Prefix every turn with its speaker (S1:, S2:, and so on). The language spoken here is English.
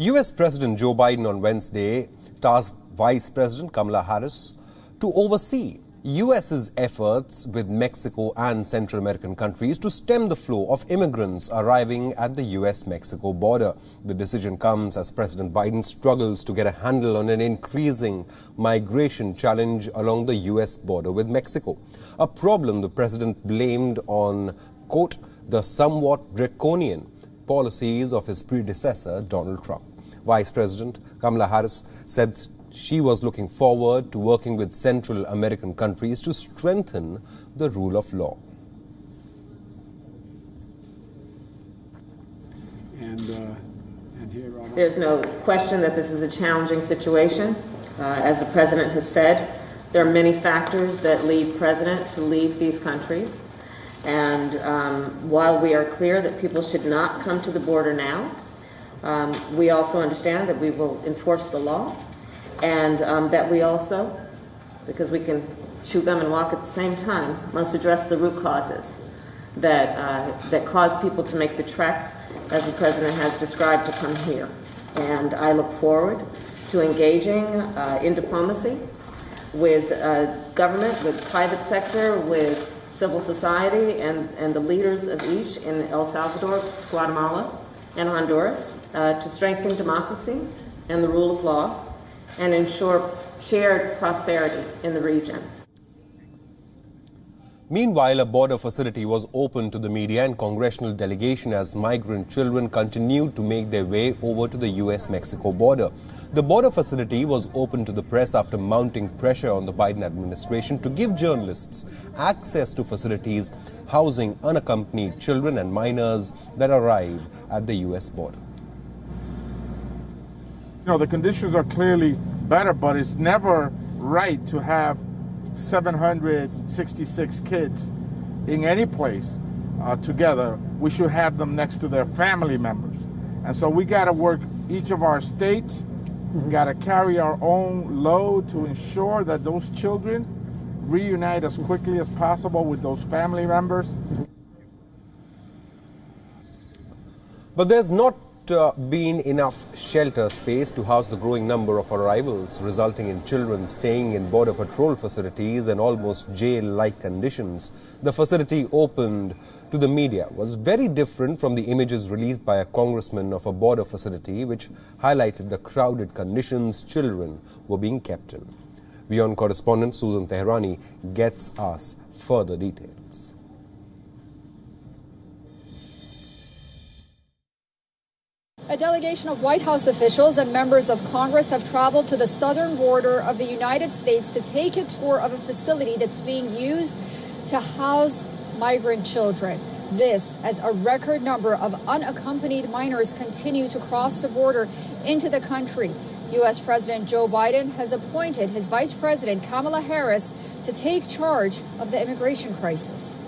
S1: US President Joe Biden on Wednesday tasked Vice President Kamala Harris to oversee US's efforts with Mexico and Central American countries to stem the flow of immigrants arriving at the US-Mexico border. The decision comes as President Biden struggles to get a handle on an increasing migration challenge along the US border with Mexico, a problem the president blamed on, quote, the somewhat draconian policies of his predecessor, Donald Trump. Vice President Kamala Harris said she was looking forward to working with Central American countries to strengthen the rule of law.
S2: There's no question that this is a challenging situation. As the President has said, there are many factors that lead President to leave these countries. And while we are clear that people should not come to the border now, we also understand that we will enforce the law, and that we also, because we can chew gum and walk at the same time, must address the root causes that cause people to make the trek, as the President has described, to come here. And I look forward to engaging in diplomacy with government, with private sector, with civil society, and the leaders of each in El Salvador, Guatemala, and Honduras to strengthen democracy and the rule of law and ensure shared prosperity in the region.
S1: Meanwhile, a border facility was opened to the media and congressional delegation as migrant children continued to make their way over to the US-Mexico border. The border facility was opened to the press after mounting pressure on the Biden administration to give journalists access to facilities housing unaccompanied children and minors that arrive at the US border.
S3: You know, the conditions are clearly better, but it's never right to have 766 kids in any place together. We should have them next to their family members. And so we got to work, each of our states got to carry our own load to ensure that those children reunite as quickly as possible with those family members.
S1: But there's not been enough shelter space to house the growing number of arrivals, resulting in children staying in Border Patrol facilities and almost jail-like conditions. The facility opened to the media was very different from the images released by a congressman of a border facility, which highlighted the crowded conditions children were being kept in. WION correspondent Susan Tehrani gets us further details.
S4: A delegation of White House officials and members of Congress have traveled to the southern border of the United States to take a tour of a facility that's being used to house migrant children. This as a record number of unaccompanied minors continue to cross the border into the country. U.S. President Joe Biden has appointed his Vice President Kamala Harris to take charge of the immigration crisis.